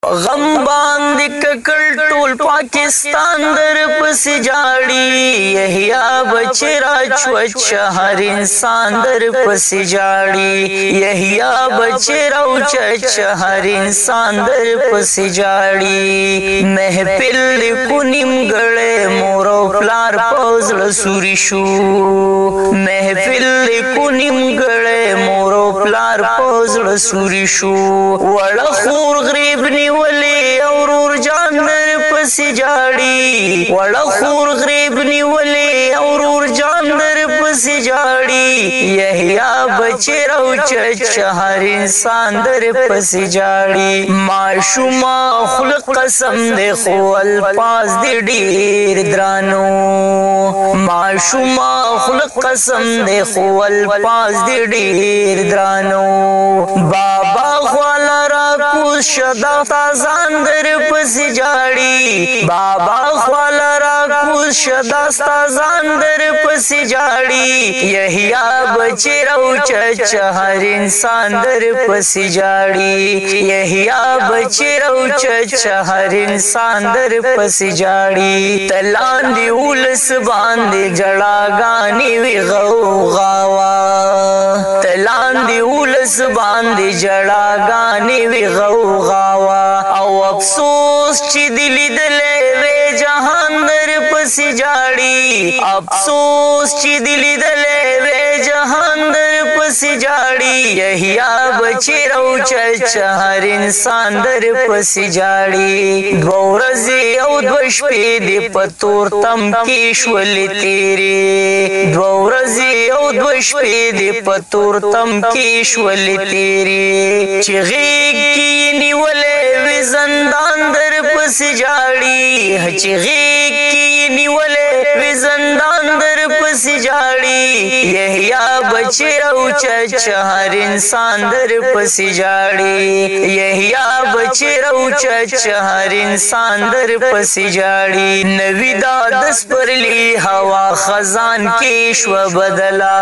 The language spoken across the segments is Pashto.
غم باندې ککړ ټول پاکستان در پسې جاړي یحیی بچی راچوچ هر انسان در پسې جاړي یحیی بچی راچوچ هر انسان در پسې جاړي محفل کو نیمګړې مور او پلار پوزړه سوري شو محفل کو نیمګړې مور او پلار پوزړه سوري شو وړه خور غریب نیولې اورور جان در پسې جاړي وړه خور غریب نیولې اورور جان در پسې جاړي یحیی بچی راوچچ هر انسان در پسې جاړي ماشوما خلق قسم دې خو الفاظ دې ډېر درانو ماشوما خلق قسم دې خو الفاظ دې ډېر درانو بابا خواله راکوز شدا تازان در پسې جاړي بابا خواله راکوز شدا تازان در پسې جاړي یحیی بچی راوچچ هر انسان در پسې جاړي یحیی بچی راوچچ هر انسان در پسې جاړي تلاندې ولس باندې جړاګانې وي غوغاوا تلاندې ولس باندې جړاګانې وي غوغاوا او افسوس چې دې لیدلې وې جهان در پسې جاړي افسوس چې دې لیدلې وې جهان در پسې جاړي یحیی بچی راوچچ هر انسان در پسې جاړي دوه ورځې او دوه شپې دې په تور تم کې شولې تېرې دوه ورځې او دوه شپې دې په تور تم کې شولې تېرې چې غېږ کې یې نیولې وې زندان در پسې جاړي چې غېږ کې یې نیولې وې زندان در پسې جاړي یحیی بچی راوچچ هر انسان در پسې جاړي یحیی بچی راوچچ هر انسان در پسې جاړي نوی دا د سپرلی هوا خزان کې شو بدلا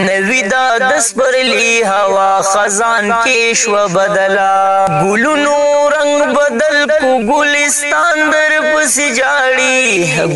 نوی دا د سپرلی هوا خزان کې شو بدلا ګلونو رنگ بدل کو ګلستان در پسې جاړي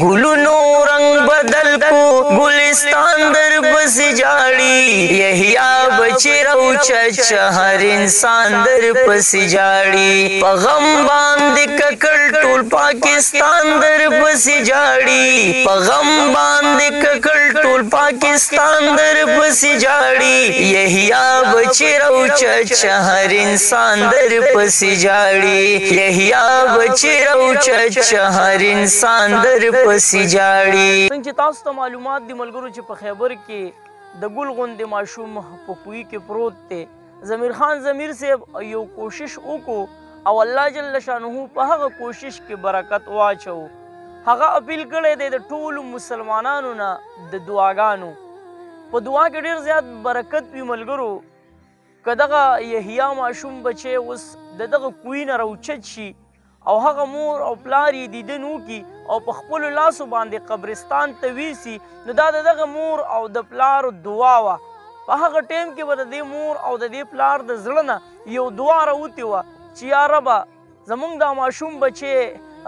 ګلونو رنگ بدل کو ګلستان در پسې جاړي یحیی بچی راوچچ هر انسان در پسې جاړي په غم باندې ککړ ټول پاکستان در پسې جاړي په غم باندې ککړ ټول پاکستان در پسې جاړي یحیی بچی راوچچ هر انسان در پسې جاړي یحیی بچی راوچچ هر انسان در پسې جاړي څنګه چې تاسو ته معلومات دي ملګرو چې په خیبر کې د ګل غوندې ماشوم په کوی کې پروت دی ضمیر خان ضمیر صاحب یو کوشش وکړو او الله جل شانه په هغه کوشش کې برکت واچو هغه اپیل کړی دی د ټولو مسلمانانو نه د دعاګانو په دعا کې ډېر زیات برکت وي ملګرو که دغه یحیی ماشوم بچی اوس د دغه کوی نه راوچت شي او هغه مور او پلار یې دیدن وکړي او په خپلو لاسو باندې قبرستان ته ویسي نو دا د دغه مور او د پلار دعا وه په هغه ټایم کې به د دې مور او د دې پلار د زړه نه یو دعا راوتې وه چې یا ربه زموږ دا ماشوم بچی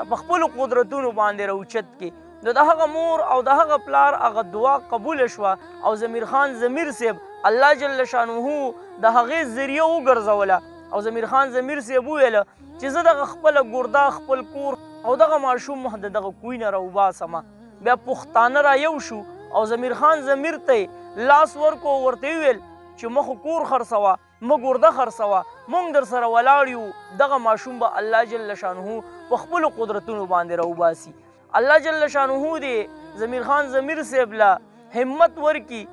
په خپلو قدرتونو باندې راوچت کړي نو د هغه مور او د هغه پلار هغه دعا قبوله شوه او ضمیر خان ضمیر صاحب الله جل شانه د هغې ذریعه وګرځوله او ضمیر خان ضمیر صاحب وویله چې زه دغه خپله ګرده خپل کور او دغه ماشوم د دغه کوی نه راوباسمه بیا پښتانه را یو شو او ضمیر خان ضمیر ته لاس ورکو ورته وویل چې مه خو کور خرڅوه مه ګرده خرڅوه موږ در سره ولاړ یو دغه ماشوم به الله جل شانه په خپلو قدرتونو باندې راوباسي الله جل شانه دې ضمیر خان ضمیر صاحب له همت ورکي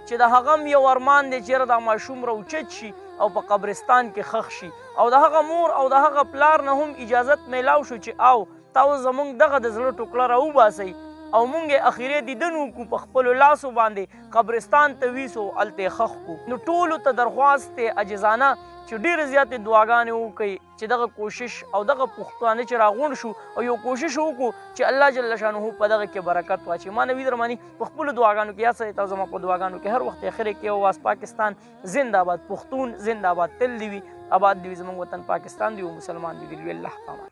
چې د هغه هم یو ارمان دی چېرې دا ماشوم راوچت شي او په قبرستان کې ښخ شي او د هغه مور او د هغه پلار نه هم اجازت میلاو شو چې او تاسو زموږ دغه د زړه ټوکړه راوباسئ او مونږ یې اخیری دیدن وکړو په خپلو لاسو باندې قبرستان ته ویسو هلته یې ښخ کړو نو ټولو ته درخواست دی عجزانه چې ډېرې زیاتې دعاګانې وکړئ چې دغه کوشش او دغه پښتانه چې راغونډ شو او یو کوشش وکړو چې الله جل شانه په دغه کې برکت واچوي ما نوید رحماني په خپلو دعاګانو کې یاد ساتئ تاسو زما په دعاګانو کې هر وخت اخر کې اواز پاکستان زنده باد پښتون زنده باد تل دې وي آباد دی زموږ وطن پاکستان دی او مسلمان دی. الله پامان.